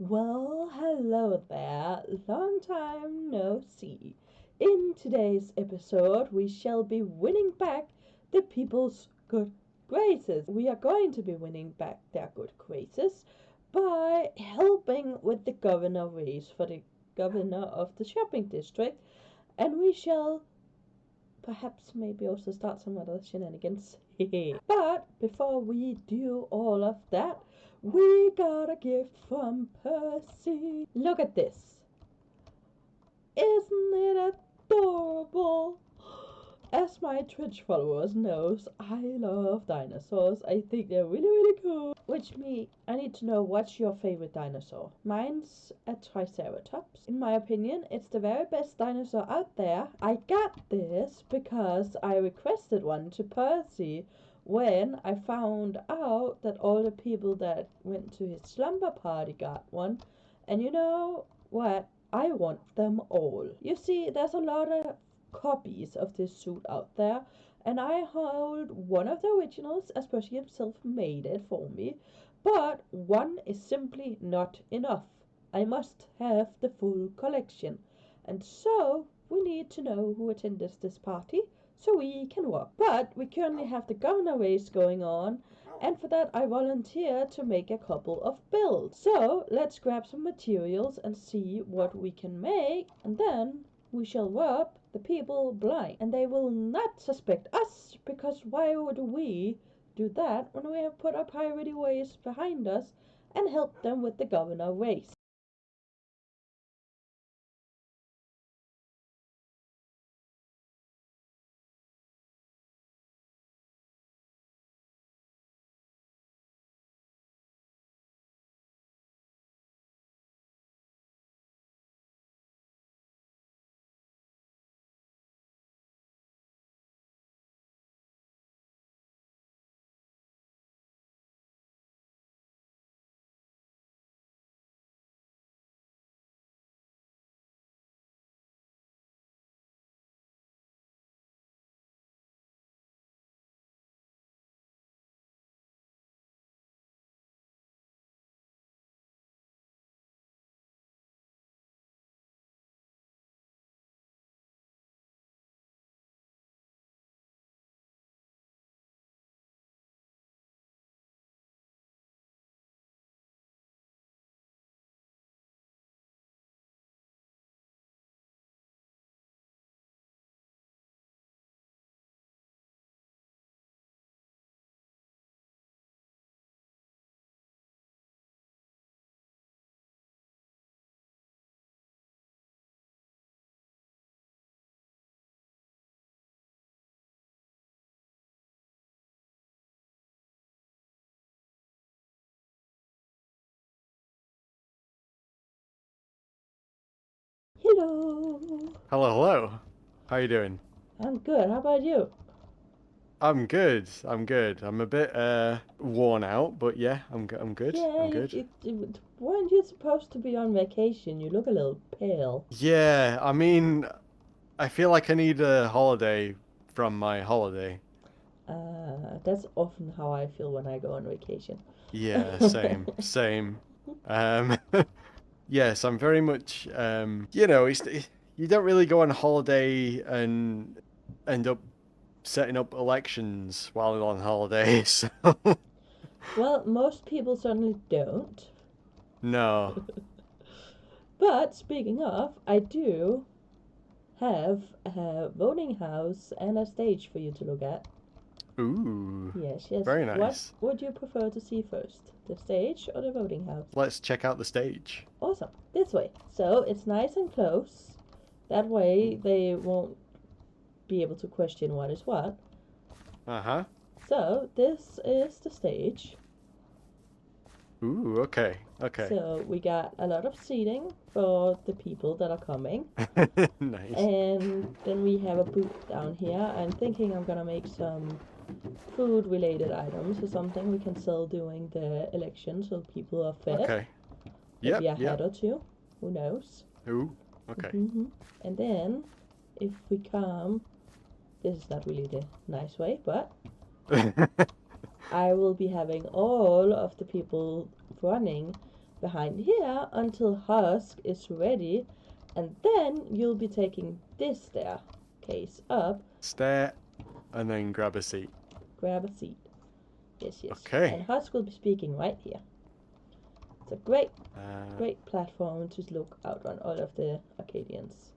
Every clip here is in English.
Well, hello there. Long time no see. In today's episode, we shall be winning back the people's good graces. We are going to be winning back their good graces by helping with the governor race for the governor of the shopping district, and we shall perhaps maybe also start some other shenanigans. But before we do all of that, we got a gift from Percy. Look at this. Isn't it adorable? As my Twitch followers knows, I love dinosaurs. I think they're really cool. I need to know, what's your favorite dinosaur? Mine's a Triceratops. In my opinion, it's the very best dinosaur out there. I got this because I requested one to Percy when I found out that all the people that went to his slumber party got one. And you know what? I want them all. You see, there's a lot of copies of this suit out there, and I hold one of the originals, as Percy himself made it for me, but one is simply not enough. I must have the full collection, and so we need to know who attends this party so we can walk. But we currently have the governor race going on, and for that I volunteer to make a couple of builds. So let's grab some materials and see what we can make, and then we shall rob the people blind, and they will not suspect us, because why would we do that when we have put our priority ways behind us and helped them with the governor race? Hello. Hello. How you doing? I'm good. How about you? I'm good. I'm a bit worn out, but yeah, I'm good. Yeah, I'm good. weren't you supposed to be on vacation? You look a little pale. Yeah, I mean, I feel like I need a holiday from my holiday. That's often how I feel when I go on vacation. Yeah, same. Um, yes, I'm very much you don't really go on holiday and end up setting up elections while you're on holiday, so Well, most people certainly don't. no. But speaking of, I do have a voting house and a stage for you to look at. Ooh, Yes. very What nice. would you prefer to see first? The stage or the voting house? Let's check out the stage. Awesome. This way. So it's nice and close. That way they won't be able to question what is what. Uh-huh. So this is the stage. Ooh, okay. Okay. So we got a lot of seating for the people that are coming. Nice. And then we have a booth down here. I'm thinking I'm gonna make some food related items or something we can sell during the election so people are fed. Okay. Maybe Yep, a hat yep. or two. Who knows? Ooh, okay. And then if we come, this is not really the nice way, but I will be having all of the people running behind here until Husk is ready, and then you'll be taking this staircase up. Stare, and then grab a seat. Grab a seat. Yes, yes. Okay. And Husk will be speaking right here. It's a great platform to look out on all of the Arcadians.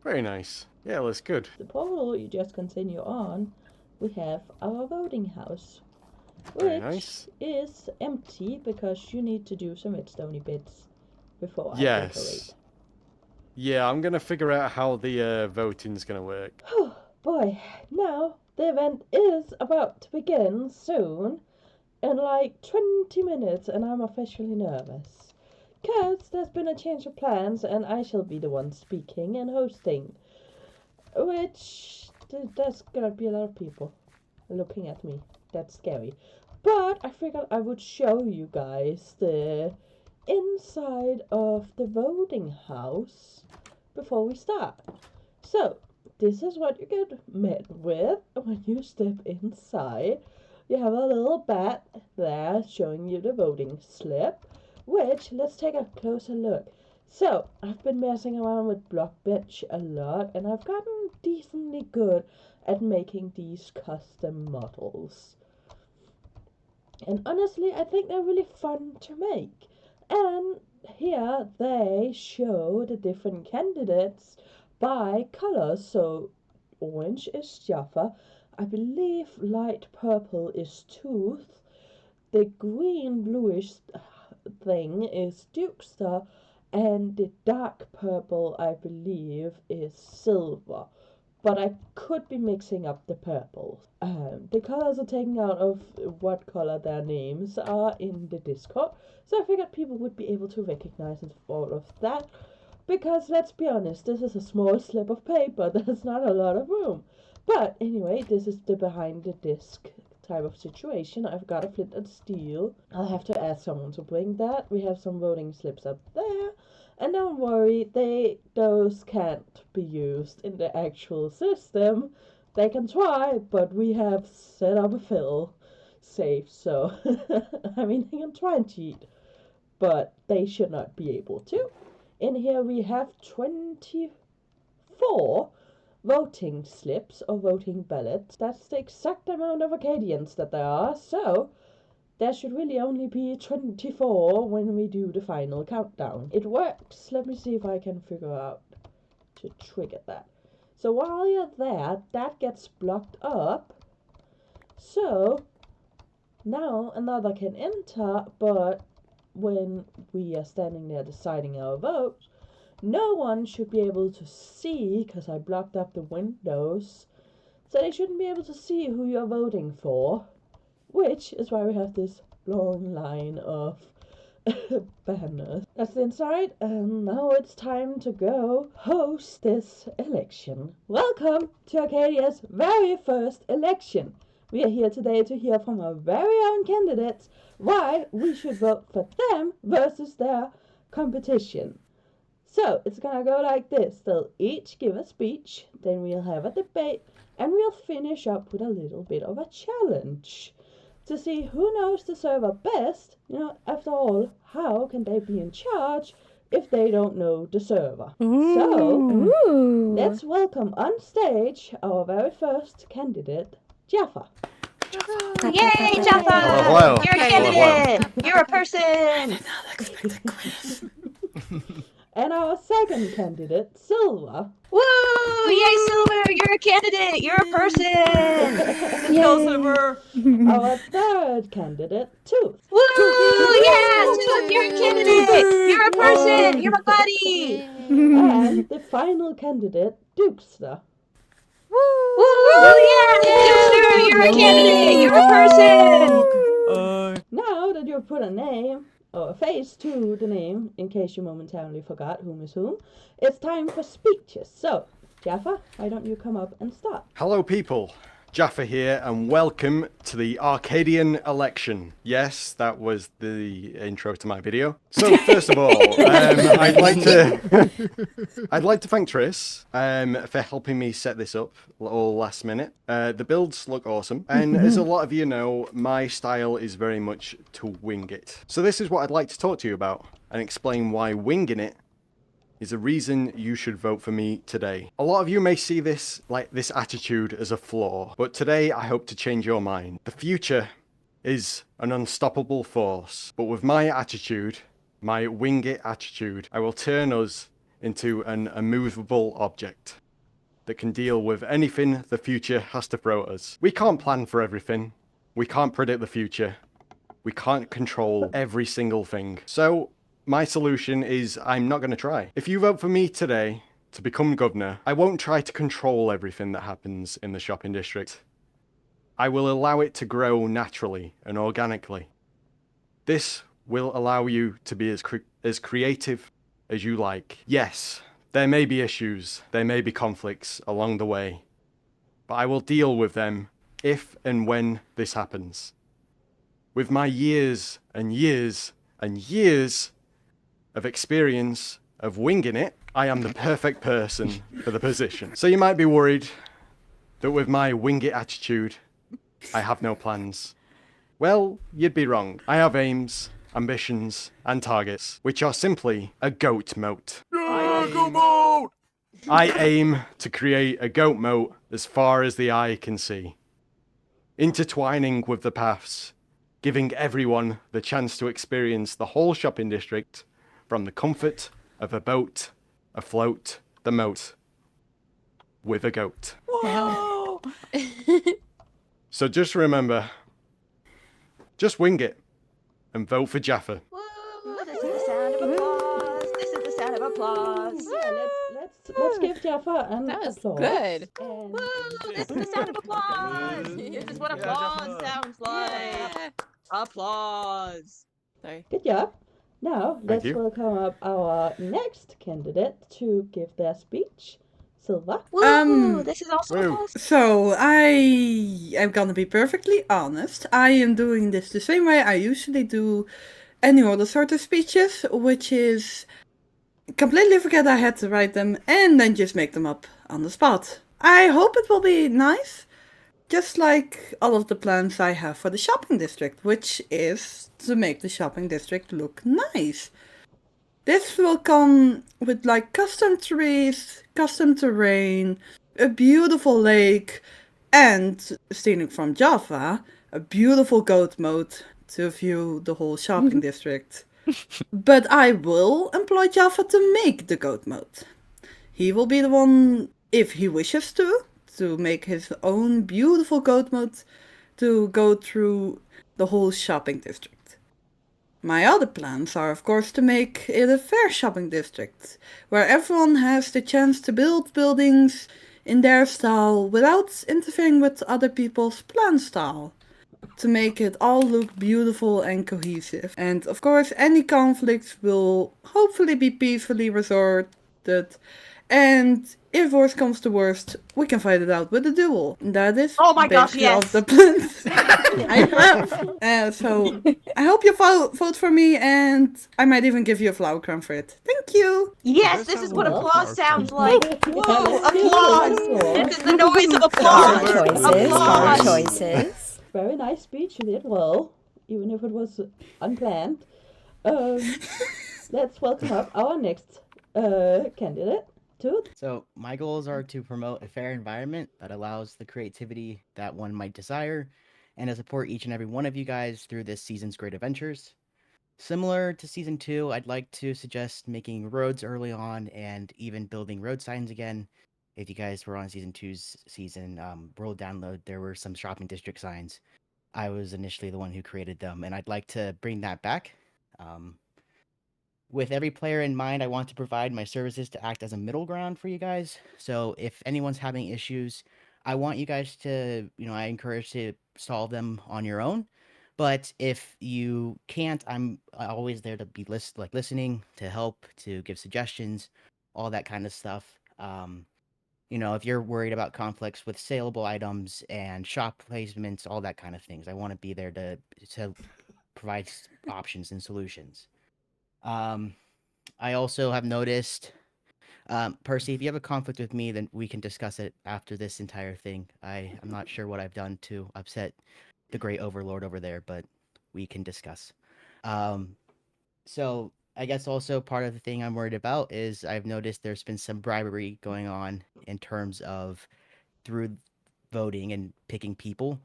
Very nice. Yeah, looks good. The portal you just continue on, we have our voting house, Very which nice. is empty because you need to do some redstone bits before I Yes. decorate. Yeah, I'm gonna figure out how the voting's gonna work. Oh boy, now the event is about to begin soon, in like 20 minutes, and I'm officially nervous. Cause there's been a change of plans and I shall be the one speaking and hosting. Which, there's gonna be a lot of people looking at me. That's scary. But I figured I would show you guys the inside of the voting house before we start. So, this is what you get met with when you step inside. You have a little bat there showing you the voting slip, which, let's take a closer look. So, I've been messing around with Blockbench a lot, and I've gotten decently good at making these custom models. And honestly, I think they're really fun to make. And here they show the different candidates by colors. So, orange is Jaffa. I believe light purple is Tooth. The green bluish thing is Dukester. And the dark purple, I believe, is Silver. But I could be mixing up the purples. The colors are taken out of what color their names are in the Discord. So I figured people would be able to recognize all of that. Because let's be honest, this is a small slip of paper. There's not a lot of room. But anyway, this is the behind the disc type of situation. I've got a flint and steel. I'll have to ask someone to bring that. We have some voting slips up there. And don't worry, those can't be used in the actual system. They can try, but we have set up a fill safe, so I mean they can try and cheat, but they should not be able to. In here we have 24 voting slips or voting ballots. That's the exact amount of Arcadians that there are, so there should really only be 24 when we do the final countdown. It works. Let me see if I can figure out to trigger that. So while you're there, that gets blocked up. So now another can enter, but when we are standing there deciding our vote, no one should be able to see, because I blocked up the windows, so they shouldn't be able to see who you're voting for. Which is why we have this long line of banners. That's the inside, and now it's time to go host this election. Welcome to Arcadia's very first election. We are here today to hear from our very own candidates why we should vote for them versus their competition. So, it's gonna go like this. They'll each give a speech, then we'll have a debate, and we'll finish up with a little bit of a challenge to see who knows the server best. You know, after all, how can they be in charge if they don't know the server? So, let's welcome on stage our very first candidate, Jaffa. Yay, Jaffa! Hello. You're a candidate! You're a person! And our second candidate, Silva. Woo! Yay, Silver! You're a candidate! You're a person! Let's go, Silver! Our third candidate, Tooth. Woo! Yeah! Tooth, you're a candidate! You're a person! You're my buddy! And the final candidate, Dukester. Woo! Yeah! Dukester, you're a candidate! You're a person! Now that you've put a name or a face to the name, in case you momentarily forgot whom is whom, it's time for speeches. So, Jaffa, why don't you come up and start? Hello, people. Jaffa here, and welcome to the Arcadian election. Yes, that was the intro to my video. So first of all, I'd like to thank Tris for helping me set this up all last minute. The builds look awesome, and as a lot of you know, my style is very much to wing it. So this is what I'd like to talk to you about and explain why winging it is a reason you should vote for me today. A lot of you may see this attitude as a flaw, but today I hope to change your mind. The future is an unstoppable force, but with my attitude, my wing it attitude, I will turn us into an immovable object that can deal with anything the future has to throw at us. We can't plan for everything. We can't predict the future. We can't control every single thing. So my solution is I'm not going to try. If you vote for me today to become governor, I won't try to control everything that happens in the shopping district. I will allow it to grow naturally and organically. This will allow you to be as creative as you like. Yes, there may be issues, there may be conflicts along the way, but I will deal with them if and when this happens. With my years and years and years of experience of winging it, I am the perfect person for the position. So you might be worried that with my wing it attitude, I have no plans. Well, you'd be wrong. I have aims, ambitions, and targets, which are simply a goat moat. I aim to create a goat moat as far as the eye can see, intertwining with the paths, giving everyone the chance to experience the whole shopping district from the comfort of a boat afloat the moat with a goat. Whoa! So just remember, just wing it and vote for Jaffa. Woo! This is the sound of applause. This is the sound of applause. Yeah, let's give Jaffa an That was applause. good. And Woo! This is the sound of applause. This is what applause sounds like. Applause. Sorry. good job. Now let's you. welcome up our next candidate to give their speech. Silva. Woo! This is also Woo. applause. So, I am gonna be perfectly honest. I am doing this the same way I usually do any other sort of speeches, which is completely forget I had to write them and then just make them up on the spot. I hope it will be nice, just like all of the plans I have for the shopping district, which is to make the shopping district look nice. This will come with like custom trees, custom terrain, a beautiful lake, and stealing from Java, a beautiful goat moat to view the whole shopping district. But I will employ Java to make the goat moat. He will be the one, if he wishes to make his own beautiful goat moat to go through the whole shopping district. My other plans are, of course, to make it a fair shopping district, where everyone has the chance to build buildings in their style without interfering with other people's plan style, to make it all look beautiful and cohesive. And, of course, any conflicts will hopefully be peacefully resolved, and if worst comes to worst, we can fight it out with a duel. That is Oh my gosh, basically all yes. the plans I have. So I hope you vote for me, and I might even give you a flower crown for it. Thank you. Yes, this is what Well, applause sounds like. Yeah, Whoa! let's give Applause! it applause. This is the noise of Hard applause. choices, hard Applause. choices. Very nice speech, you did well, even if it was unplanned. Let's welcome up our next candidate. So my goals are to promote a fair environment that allows the creativity that one might desire, and to support each and every one of you guys through this season's great adventures. Similar to Season 2, I'd like to suggest making roads early on and even building road signs again. If you guys were on Season 2's world download, there were some shopping district signs. I was initially the one who created them, and I'd like to bring that back. With every player in mind, I want to provide my services to act as a middle ground for you guys. So if anyone's having issues, I want you guys to, I encourage to solve them on your own. But if you can't, I'm always there to be listening, to help, to give suggestions, all that kind of stuff. if you're worried about conflicts with saleable items and shop placements, all that kind of things. I want to be there to provide options and solutions. I also have noticed, Percy, if you have a conflict with me, then we can discuss it after this entire thing. I'm not sure what I've done to upset the great overlord over there, but we can discuss. So I guess also part of the thing I'm worried about is I've noticed there's been some bribery going on in terms of through voting and picking people.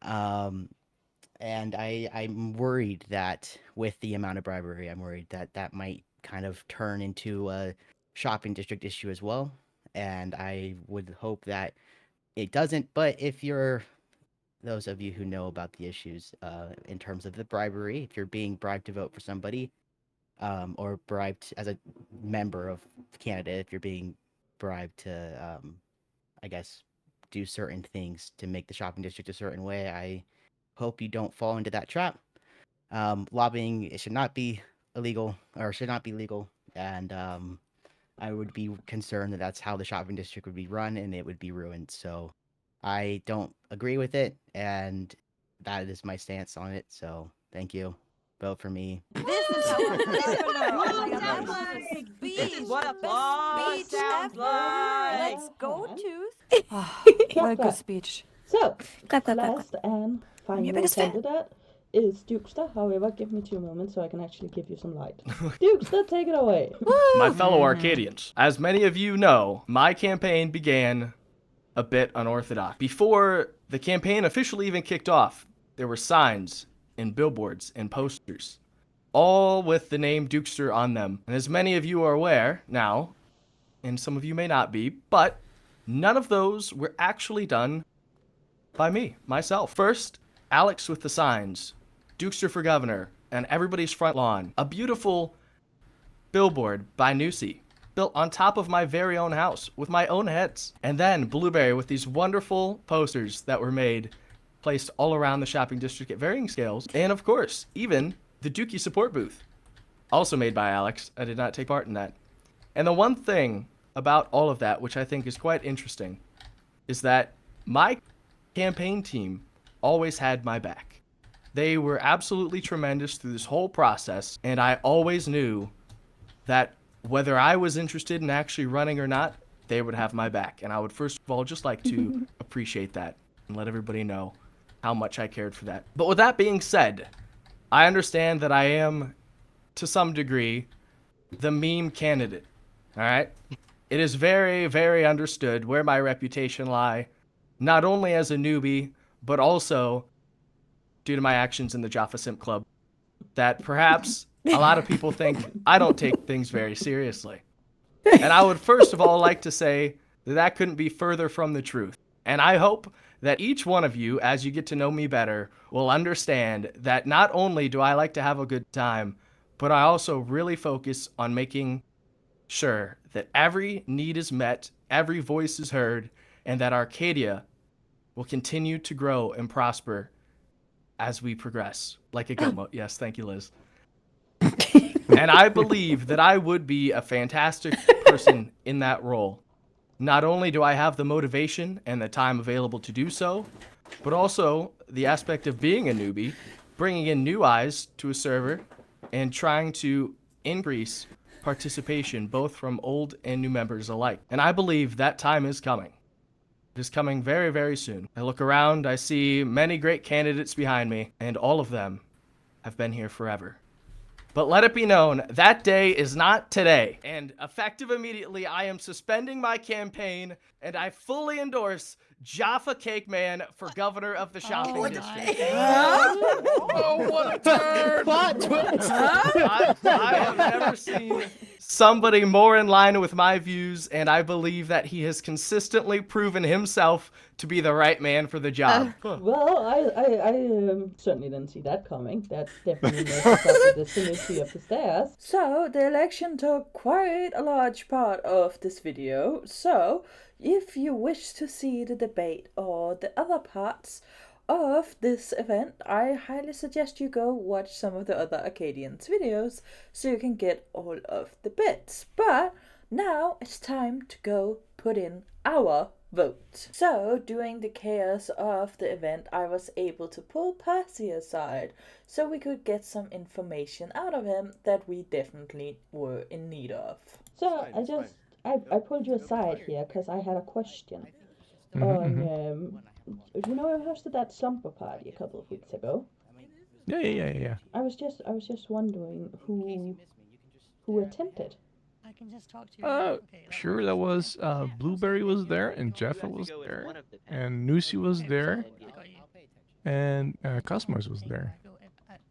And I'm worried that with the amount of bribery, I'm worried that that might kind of turn into a shopping district issue as well. And I would hope that it doesn't. But if you're those of you who know about the issues in terms of the bribery, if you're being bribed to vote for somebody, or bribed as a member of the candidate, if you're being bribed to, I guess, do certain things to make the shopping district a certain way, I hope you don't fall into that trap. Lobbying, it should not be illegal, or should not be legal, and I would be concerned that that's how the shopping district would be run, and it would be ruined. So I don't agree with it, and that is my stance on it. So thank you. Vote for me. This is how a Well, governor. that was a speech. This is what a Best boss speech sounds ever. like. Let's go to. Clap, What a good clap. speech. So, Clap, clap, clap, clap. last and final biggest fan. candidate is Dukester. However, give me 2 moments so I can actually give you some light. Dukester, take it away. My fellow Arcadians, as many of you know, my campaign began a bit unorthodox. Before the campaign officially even kicked off, there were signs and billboards and posters, all with the name Dukester on them. And as many of you are aware now, and some of you may not be, but none of those were actually done by me, myself. First, Alex with the signs, Dukester for governor, and everybody's front lawn. A beautiful billboard by Nusi, built on top of my very own house with my own heads. And then Blueberry with these wonderful posters that were made, placed all around the shopping district at varying scales. And of course, even the Dookie support booth, also made by Alex. I did not take part in that. And the one thing about all of that, which I think is quite interesting, is that my campaign team always had my back. They were absolutely tremendous through this whole process, and I always knew that whether I was interested in actually running or not, they would have my back. And I would first of all just like to appreciate that and let everybody know how much I cared for that. But with that being said, I understand that I am, to some degree, the meme candidate. All right? It is very, very understood where my reputation lie, not only as a newbie, but also due to my actions in the Jaffa Simp Club, that perhaps a lot of people think I don't take things very seriously. And I would first of all like to say that that couldn't be further from the truth. And I hope that each one of you, as you get to know me better, will understand that not only do I like to have a good time, but I also really focus on making sure that every need is met, every voice is heard, and that Arcadia will continue to grow and prosper as we progress. Like a goat moat. Yes, thank you, Liz. And I believe that I would be a fantastic person in that role. Not only do I have the motivation and the time available to do so, but also the aspect of being a newbie, bringing in new eyes to a server, and trying to increase participation both from old and new members alike. And I believe that time is coming. It is coming very, very soon. I look around, I see many great candidates behind me, and all of them have been here forever. But let it be known, that day is not today. And effective immediately, I am suspending my campaign, and I fully endorse Jaffa Cake Man for governor of the shopping district. Oh, what a turn! Plot twist! I have never seen somebody more in line with my views, and I believe that he has consistently proven himself to be the right man for the job. Well, I certainly didn't see that coming. That definitely makes us up the vicinity of the stairs. So, the election took quite a large part of this video. So, if you wish to see the debate or the other parts of this event, I highly suggest you go watch some of the other Arcadians videos so you can get all of the bits. But Now it's time to go put in our vote. So, during the chaos of the event, I was able to pull Percy aside so we could get some information out of him that we definitely were in need of. So, I pulled you aside here because I had a question on, you know, I hosted that slumber party a couple of weeks ago. Yeah. I was just wondering who attended. I can just talk to you. Sure, that was Blueberry was there, and Jeff was there, and Nusi was there, and Cosmos was there,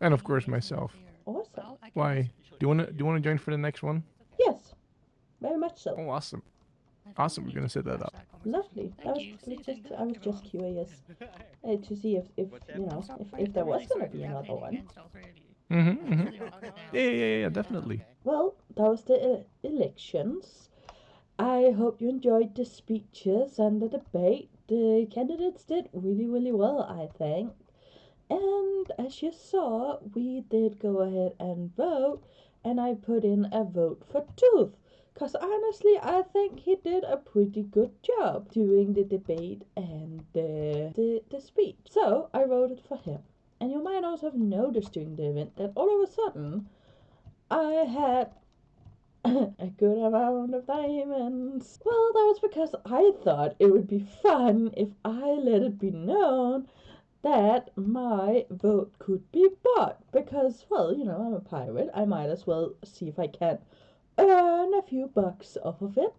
and of course myself. Awesome. Why? Do you wanna join for the next one? Yes, very much so. Oh, awesome. Awesome, we're gonna set that up. Lovely. I was just curious to see if you know if there was gonna be another one. Yeah, definitely. Well, that was the elections. I hope you enjoyed the speeches and the debate. The candidates did really, really well, I think. And as you saw, we did go ahead and vote, and I put in a vote for Tooth. Because honestly, I think he did a pretty good job doing the debate and the speech. So I voted for him. And you might also have noticed during the event that all of a sudden, I had a good amount of diamonds. Well, that was because I thought it would be fun if I let it be known that my vote could be bought. Because, well, you know, I'm a pirate. I might as well see if I can earn a few bucks off of it.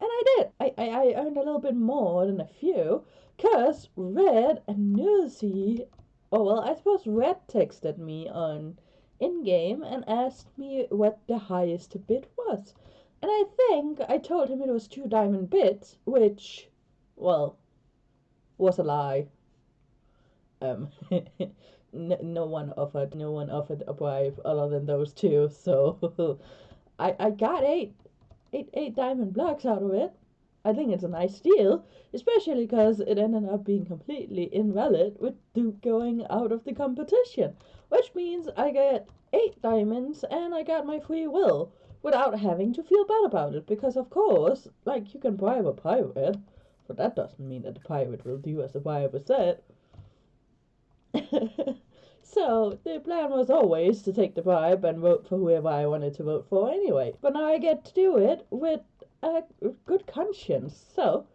And I did. I earned a little bit more than a few. Because Red and Nosy... Oh, well, I suppose Red texted me on in-game and asked me what the highest bid was. And I think I told him it was 2 diamond bits, which, well, was a lie. No one offered a bribe other than those 2, so I got eight diamond blocks out of it. I think it's a nice deal, especially because it ended up being completely invalid with Duke going out of the competition, which means I get 8 diamonds and I got my free will without having to feel bad about it, because of course, like, you can bribe a pirate, but that doesn't mean that the pirate will do as the pirate said. So, the plan was always to take the bribe and vote for whoever I wanted to vote for anyway, but now I get to do it with a good conscience, so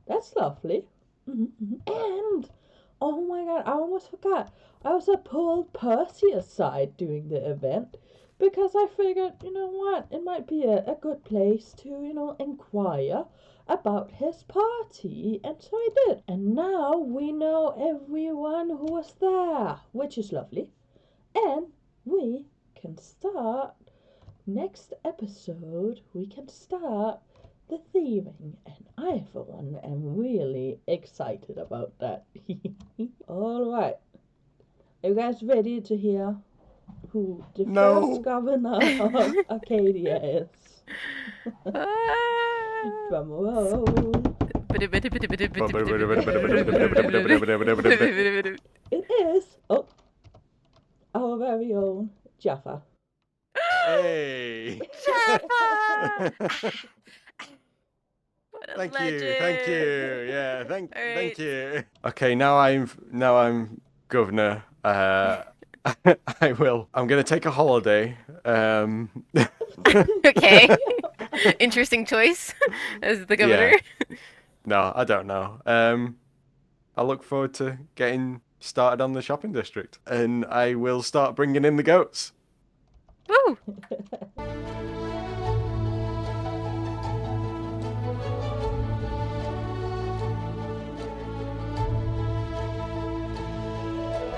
that's lovely. And oh my god, I almost forgot, I also pulled Percy aside during the event because I figured, you know what, it might be a good place to, you know, inquire about his party, and so I did. And now we know everyone who was there, which is lovely, and we can start next episode. We can start the theming, and I for one am really excited about that. Alright, are you guys ready to hear who the first governor of Arcadia is? Drum roll. It is our very own Jaffa. Hey! Thank you. Yeah, thank you. Okay, now I'm governor. I'm gonna take a holiday. Okay. Interesting choice as the governor. Yeah. No, I don't know. I look forward to getting started on the shopping district, and I will start bringing in the goats. Woo!